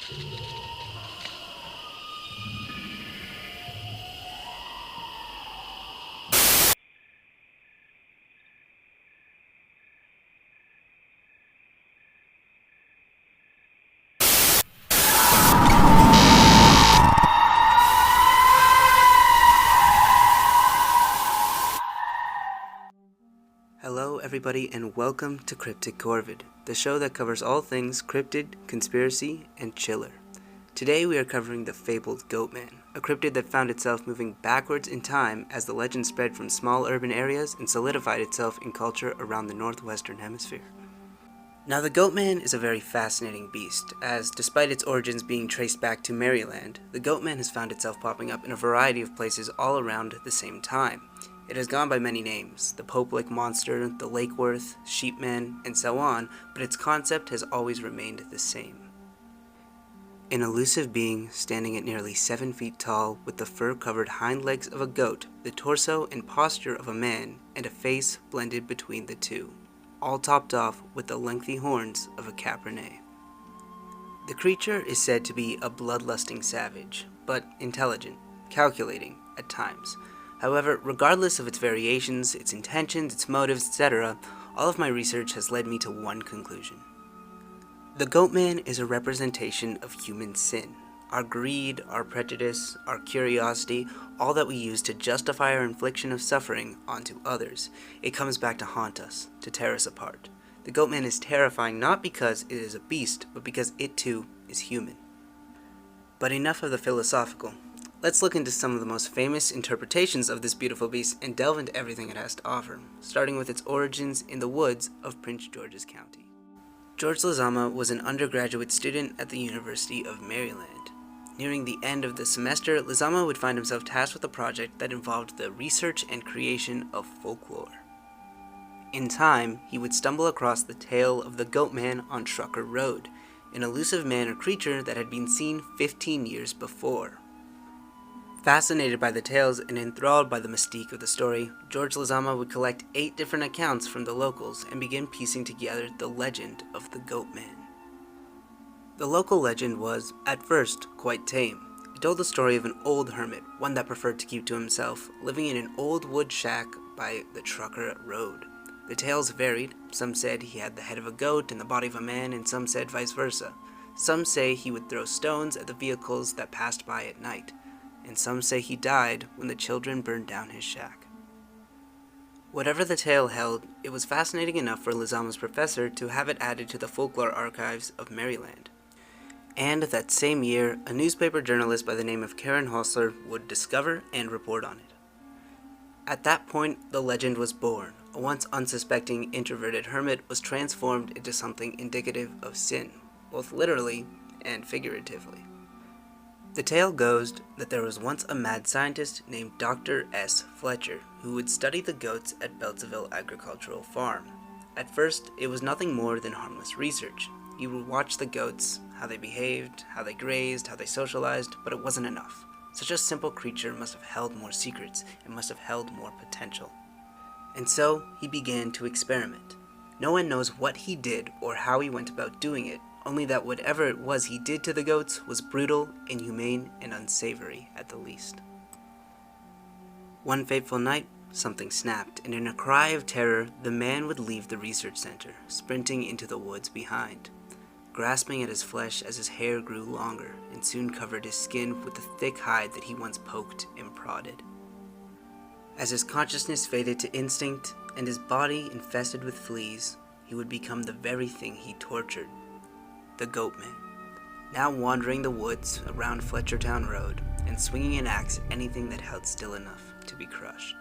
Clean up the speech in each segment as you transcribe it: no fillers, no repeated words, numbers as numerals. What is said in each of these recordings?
Hello everybody and welcome to Crypticcorvidae, the show that covers all things cryptid, conspiracy, and chiller. Today we are covering the fabled GOATMAN, a cryptid that found itself moving backwards in time as the legend spread from small urban areas and solidified itself in culture around the northwestern hemisphere. Now the GOATMAN is a very fascinating beast, as despite its origins being traced back to Maryland, the GOATMAN has found itself popping up in a variety of places all around at the same time. It has gone by many names, the Pope-like monster, the Lakeworth, Sheepman, and so on, but its concept has always remained the same. An elusive being standing at nearly 7 feet tall with the fur-covered hind legs of a goat, the torso and posture of a man, and a face blended between the two, all topped off with the lengthy horns of a cabernet. The creature is said to be a bloodlusting savage, but intelligent, calculating at times. However, regardless of its variations, its intentions, its motives, etc., all of my research has led me to one conclusion. The GOATMAN is a representation of human sin. Our greed, our prejudice, our curiosity, all that we use to justify our infliction of suffering onto others. It comes back to haunt us, to tear us apart. The GOATMAN is terrifying not because it is a beast, but because it too is human. But enough of the philosophical. Let's look into some of the most famous interpretations of this beautiful beast and delve into everything it has to offer, starting with its origins in the woods of Prince George's County. George Lezama was an undergraduate student at the University of Maryland. Nearing the end of the semester, Lezama would find himself tasked with a project that involved the research and creation of folklore. In time, he would stumble across the tale of the GOATMAN on Trucker Road, an elusive man or creature that had been seen 15 years before. Fascinated by the tales and enthralled by the mystique of the story, George Lezama would collect 8 different accounts from the locals and begin piecing together the legend of the GOATMAN. The local legend was, at first, quite tame. It told the story of an old hermit, one that preferred to keep to himself, living in an old wood shack by the Trucker Road. The tales varied. Some said he had the head of a goat and the body of a man, and some said vice versa. Some say he would throw stones at the vehicles that passed by at night, and some say he died when the children burned down his shack. Whatever the tale held, it was fascinating enough for Lezama's professor to have it added to the folklore archives of Maryland. And that same year, a newspaper journalist by the name of Karen Hostler would discover and report on it. At that point, the legend was born. A once unsuspecting introverted hermit was transformed into something indicative of sin, both literally and figuratively. The tale goes that there was once a mad scientist named Dr. S. Fletcher who would study the goats at Beltsville Agricultural Farm. At first, it was nothing more than harmless research. He would watch the goats, how they behaved, how they grazed, how they socialized, but it wasn't enough. Such a simple creature must have held more secrets and must have held more potential. And so, he began to experiment. No one knows what he did or how he went about doing it, only that whatever it was he did to the goats was brutal, inhumane, and unsavory at the least. One fateful night, something snapped, and in a cry of terror, the man would leave the research center, sprinting into the woods behind, grasping at his flesh as his hair grew longer and soon covered his skin with the thick hide that he once poked and prodded. As his consciousness faded to instinct and his body infested with fleas, he would become the very thing he tortured. The GOATMAN, now wandering the woods around Fletchertown Road and swinging an axe at anything that held still enough to be crushed.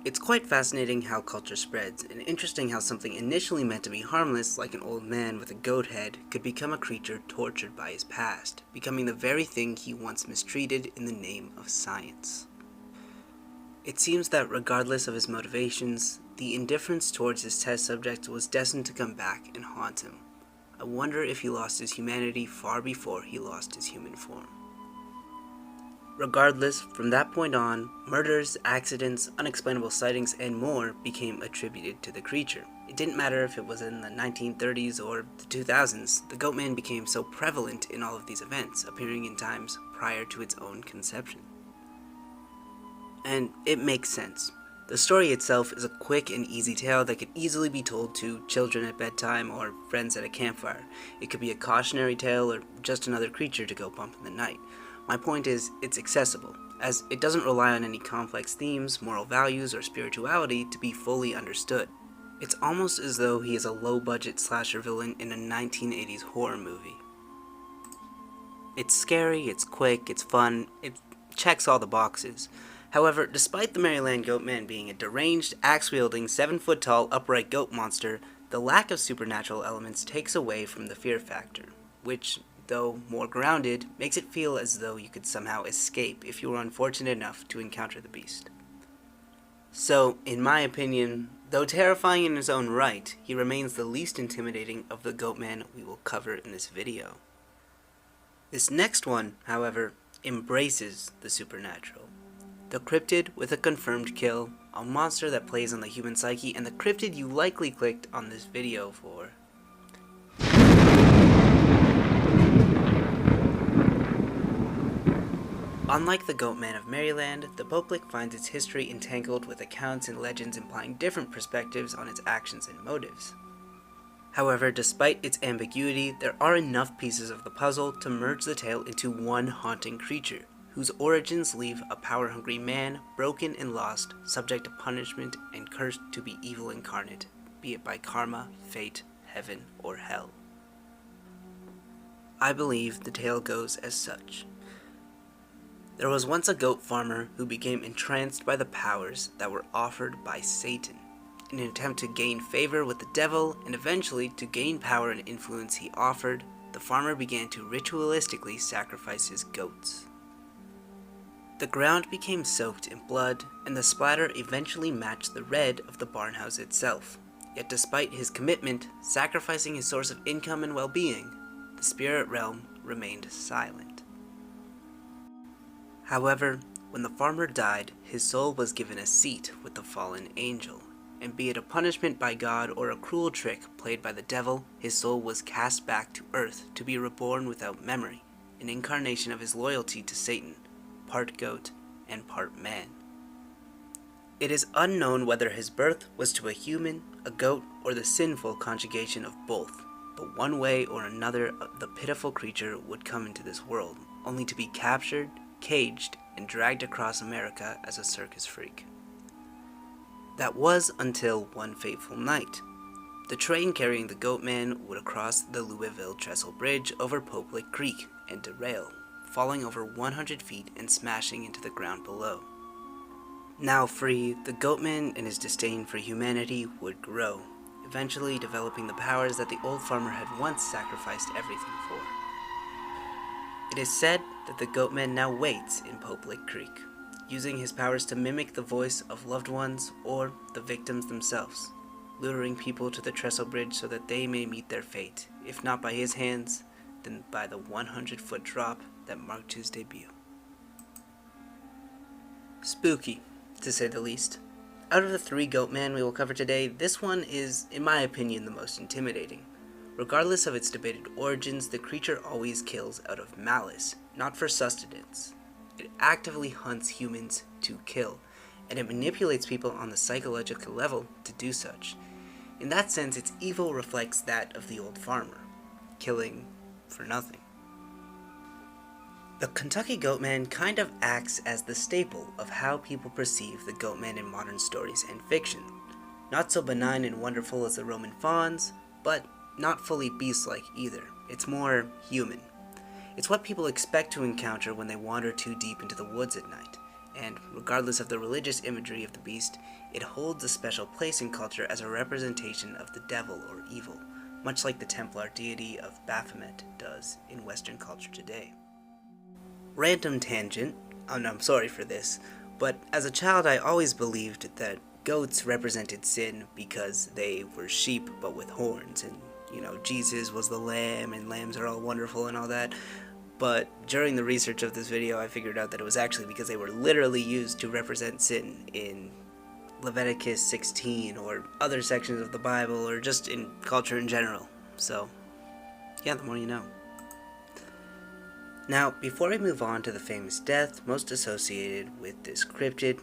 It's quite fascinating how culture spreads, and interesting how something initially meant to be harmless, like an old man with a goat head, could become a creature tortured by his past, becoming the very thing he once mistreated in the name of science. It seems that regardless of his motivations, the indifference towards his test subject was destined to come back and haunt him. I wonder if he lost his humanity far before he lost his human form. Regardless, from that point on, murders, accidents, unexplainable sightings, and more became attributed to the creature. It didn't matter if it was in the 1930s or the 2000s, the Goatman became so prevalent in all of these events, appearing in times prior to its own conception. And it makes sense. The story itself is a quick and easy tale that could easily be told to children at bedtime or friends at a campfire. It could be a cautionary tale or just another creature to go bump in the night. My point is, it's accessible, as it doesn't rely on any complex themes, moral values, or spirituality to be fully understood. It's almost as though he is a low-budget slasher villain in a 1980s horror movie. It's scary, it's quick, it's fun, it checks all the boxes. However, despite the Maryland Goatman being a deranged, axe-wielding, 7-foot-tall, upright goat monster, the lack of supernatural elements takes away from the fear factor, which, though more grounded, makes it feel as though you could somehow escape if you were unfortunate enough to encounter the beast. So, in my opinion, though terrifying in his own right, he remains the least intimidating of the Goatman we will cover in this video. This next one, however, embraces the supernatural. The Cryptid with a confirmed kill, a monster that plays on the human psyche, and the Cryptid you likely clicked on this video for. Unlike the Goatman of Maryland, the Poplik finds its history entangled with accounts and legends implying different perspectives on its actions and motives. However, despite its ambiguity, there are enough pieces of the puzzle to merge the tale into one haunting creature, whose origins leave a power-hungry man, broken and lost, subject to punishment and cursed to be evil incarnate, be it by karma, fate, heaven, or hell. I believe the tale goes as such. There was once a goat farmer who became entranced by the powers that were offered by Satan. In an attempt to gain favor with the devil and eventually to gain power and influence he offered, the farmer began to ritualistically sacrifice his goats. The ground became soaked in blood, and the splatter eventually matched the red of the barnhouse itself. Yet despite his commitment, sacrificing his source of income and well-being, the spirit realm remained silent. However, when the farmer died, his soul was given a seat with the fallen angel, and be it a punishment by God or a cruel trick played by the devil, his soul was cast back to earth to be reborn without memory, an incarnation of his loyalty to Satan, part goat and part man. It is unknown whether his birth was to a human, a goat, or the sinful conjugation of both, but one way or another the pitiful creature would come into this world, only to be captured, caged, and dragged across America as a circus freak. That was until one fateful night. The train carrying the Goatman would cross the Louisville Trestle Bridge over Poplik Creek and derail, falling over 100 feet and smashing into the ground below. Now free, the Goatman and his disdain for humanity would grow, eventually developing the powers that the old farmer had once sacrificed everything for. It is said that the Goatman now waits in Poplik Creek, using his powers to mimic the voice of loved ones or the victims themselves, luring people to the Trestle Bridge so that they may meet their fate, if not by his hands, then by the 100-foot drop that marked his debut. Spooky, to say the least. Out of the 3 Goatman we will cover today, this one is, in my opinion, the most intimidating. Regardless of its debated origins, the creature always kills out of malice, not for sustenance. It actively hunts humans to kill, and it manipulates people on the psychological level to do such. In that sense, its evil reflects that of the old farmer, killing for nothing. The Kentucky Goatman kind of acts as the staple of how people perceive the Goatman in modern stories and fiction. Not so benign and wonderful as the Roman fauns, but not fully beast-like either. It's more human. It's what people expect to encounter when they wander too deep into the woods at night, and regardless of the religious imagery of the beast, it holds a special place in culture as a representation of the devil or evil, much like the Templar deity of Baphomet does in Western culture today. Random tangent, and I'm sorry for this, but as a child I always believed that goats represented sin because they were sheep but with horns, and Jesus was the lamb and lambs are all wonderful and all that. but during the research of this video I figured out that it was actually because they were literally used to represent sin in Leviticus 16 or other sections of the Bible, or just in culture in general. So yeah, the more you know. Now, before we move on to the famous death most associated with this cryptid,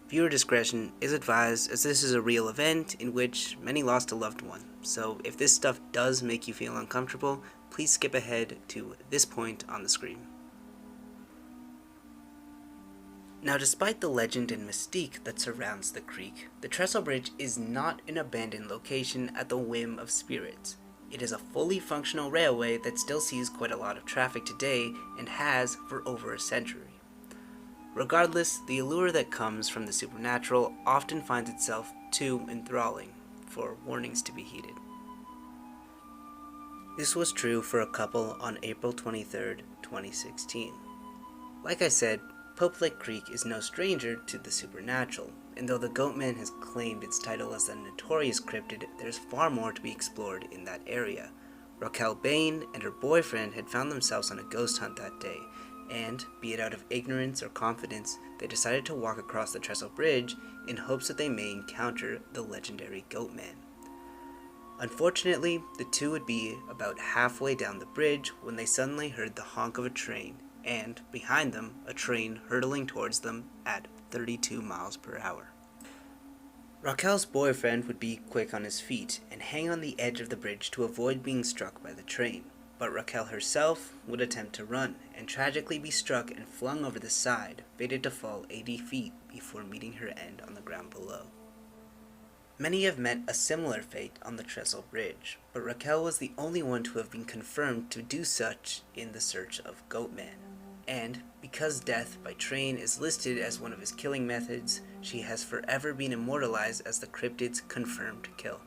viewer discretion is advised, as this is a real event in which many lost a loved one. So if this stuff does make you feel uncomfortable, please skip ahead to this point on the screen. Now, despite the legend and mystique that surrounds the creek, the trestle bridge is not an abandoned location at the whim of spirits. It is a fully functional railway that still sees quite a lot of traffic today and has for over a century. Regardless, the allure that comes from the supernatural often finds itself too enthralling for warnings to be heeded. This was true for a couple on April 23, 2016. Like I said, Pope Lick Creek is no stranger to the supernatural, and though the GOATMAN has claimed its title as a notorious cryptid, there's far more to be explored in that area. Raquel Bain and her boyfriend had found themselves on a ghost hunt that day, and, be it out of ignorance or confidence, they decided to walk across the trestle bridge in hopes that they may encounter the legendary GOATMAN. Unfortunately, the two would be about halfway down the bridge when they suddenly heard the honk of a train, and, behind them, a train hurtling towards them at 32 miles per hour. Raquel's boyfriend would be quick on his feet and hang on the edge of the bridge to avoid being struck by the train, but Raquel herself would attempt to run and tragically be struck and flung over the side, fated to fall 80 feet before meeting her end on the ground below. Many have met a similar fate on the trestle bridge, but Raquel was the only one to have been confirmed to do such in the search of GOATMAN. And, because death by train is listed as one of his killing methods, she has forever been immortalized as the cryptid's confirmed kill.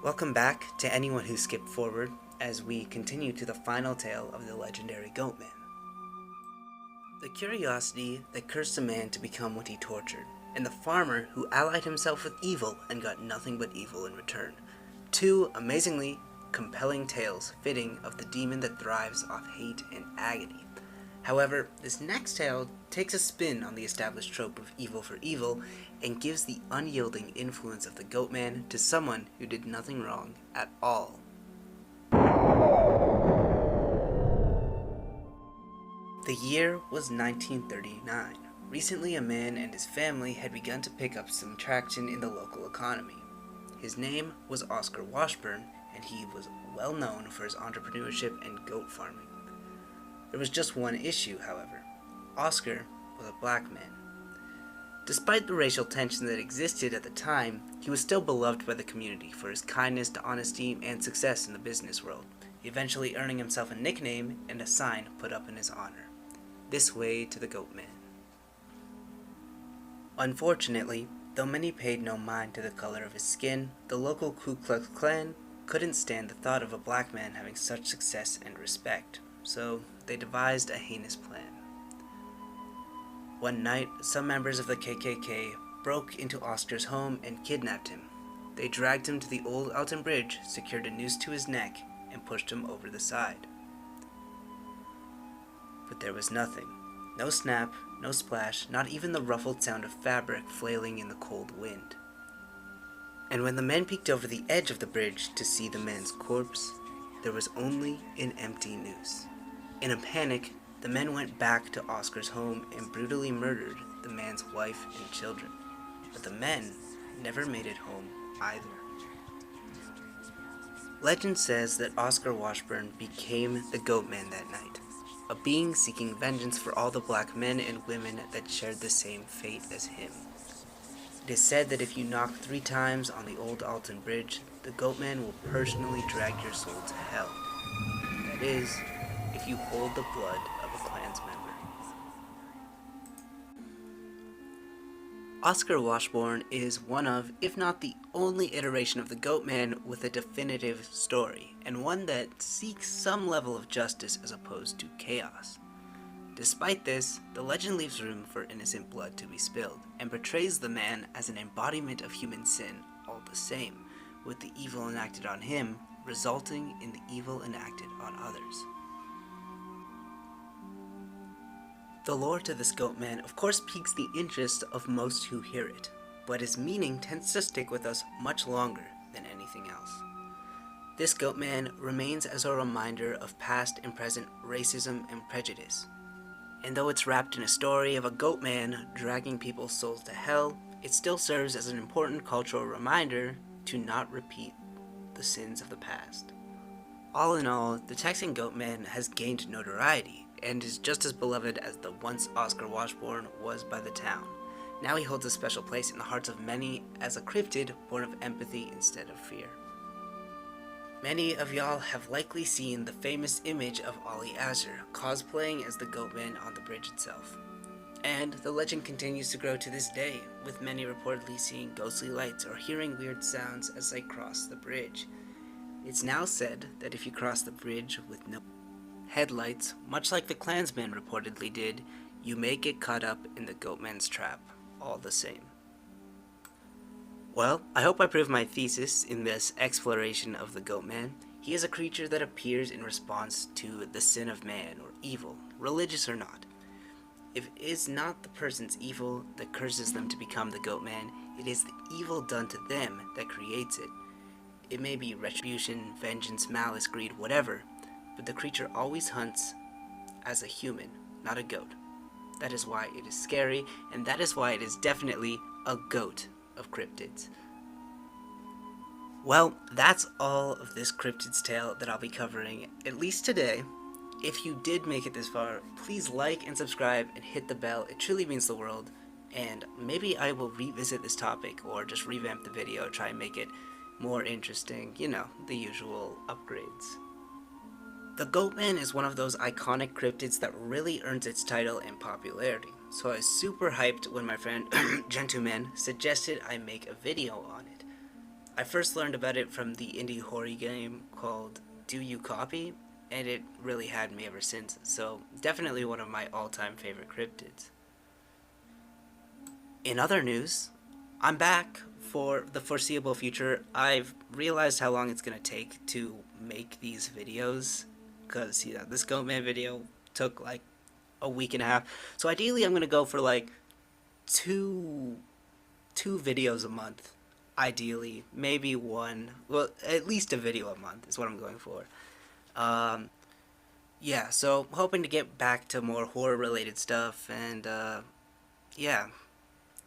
Welcome back to anyone who skipped forward as we continue to the final tale of the legendary GOATMAN. The curiosity that cursed a man to become what he tortured, and the farmer who allied himself with evil and got nothing but evil in return. Two, amazingly, compelling tales fitting of the demon that thrives off hate and agony. However, this next tale takes a spin on the established trope of evil for evil and gives the unyielding influence of the GOATMAN to someone who did nothing wrong at all. The year was 1939. Recently, a man and his family had begun to pick up some traction in the local economy. His name was Oscar Washburn, and he was well known for his entrepreneurship and goat farming. There was just one issue, however. Oscar was a black man. Despite the racial tension that existed at the time, he was still beloved by the community for his kindness to honesty and success in the business world, eventually earning himself a nickname and a sign put up in his honor. This way to the GOATMAN. Unfortunately, though many paid no mind to the color of his skin, the local Ku Klux Klan couldn't stand the thought of a black man having such success and respect, so they devised a heinous plan. One night, some members of the KKK broke into Oscar's home and kidnapped him. They dragged him to the old Alton Bridge, secured a noose to his neck, and pushed him over the side. But there was nothing. No snap, no splash, not even the ruffled sound of fabric flailing in the cold wind. And when the men peeked over the edge of the bridge to see the man's corpse, there was only an empty noose. In a panic, the men went back to Oscar's home and brutally murdered the man's wife and children. But the men never made it home either. Legend says that Oscar Washburn became the GOATMAN that night, a being seeking vengeance for all the black men and women that shared the same fate as him. It is said that if you knock 3 times on the old Alton Bridge, the GOATMAN will personally drag your soul to hell. That is, if you hold the blood of a Klan's member. Oscar Washburn is one of, if not the only iteration of the GOATMAN with a definitive story, and one that seeks some level of justice as opposed to chaos. Despite this, the legend leaves room for innocent blood to be spilled, and portrays the man as an embodiment of human sin all the same, with the evil enacted on him resulting in the evil enacted on others. The lore to this Goatman of course piques the interest of most who hear it, but his meaning tends to stick with us much longer than anything else. This Goatman remains as a reminder of past and present racism and prejudice. And though it's wrapped in a story of a Goatman dragging people's souls to hell, it still serves as an important cultural reminder to not repeat the sins of the past. All in all, the Texan Goatman has gained notoriety and is just as beloved as the once Oscar Washburn was by the town. Now he holds a special place in the hearts of many as a cryptid born of empathy instead of fear. Many of y'all have likely seen the famous image of Ollie Azure cosplaying as the Goatman on the bridge itself. And the legend continues to grow to this day, with many reportedly seeing ghostly lights or hearing weird sounds as they cross the bridge. It's now said that if you cross the bridge with no headlights, much like the Klansman reportedly did, you may get caught up in the Goatman's trap, all the same. Well, I hope I proved my thesis in this exploration of the Goatman. He is a creature that appears in response to the sin of man or evil, religious or not. If it is not the person's evil that curses them to become the Goatman, it is the evil done to them that creates it. It may be retribution, vengeance, malice, greed, whatever, but the creature always hunts as a human, not a goat. That is why it is scary, and that is why it is definitely a goat of cryptids. Well, that's all of this cryptid's tale that I'll be covering, at least today. If you did make it this far, please like and subscribe and hit the bell. It truly means the world, and maybe I will revisit this topic or just revamp the video, try and make it more interesting, you know, the usual upgrades. The Goatman is one of those iconic cryptids that really earns its title and popularity, so I was super hyped when my friend Gentleman suggested I make a video on it. I first learned about it from the indie horror game called Do You Copy, and it really had me ever since, so definitely one of my all-time favorite cryptids. In other news, I'm back for the foreseeable future. I've realized how long it's going to take to make these videos, because, you know, this Goatman video took like a week and a half, so ideally I'm going to go for like two videos a month, ideally, maybe one, well, at least a video a month is what I'm going for. Yeah, so hoping to get back to more horror-related stuff, and, yeah,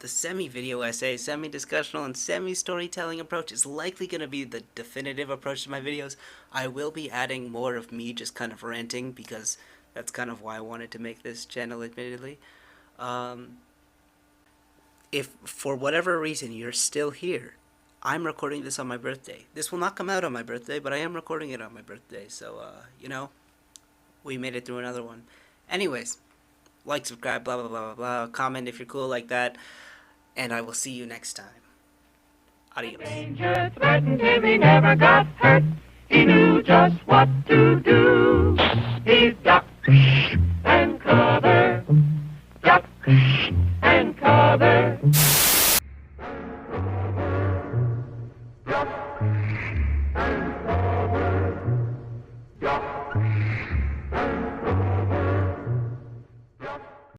the semi-video essay, semi-discussional, and semi-storytelling approach is likely going to be the definitive approach to my videos. I will be adding more of me just kind of ranting, because that's kind of why I wanted to make this channel, admittedly. If, for whatever reason, you're still here, I'm recording this on my birthday. This will not come out on my birthday, but I am recording it on my birthday, so, you know, we made it through another one. Anyways, like, subscribe, blah, blah, blah, blah, blah, comment if you're cool like that, and I will see you next time. Adios. Danger threatened him, he never got hurt. He knew just what to do.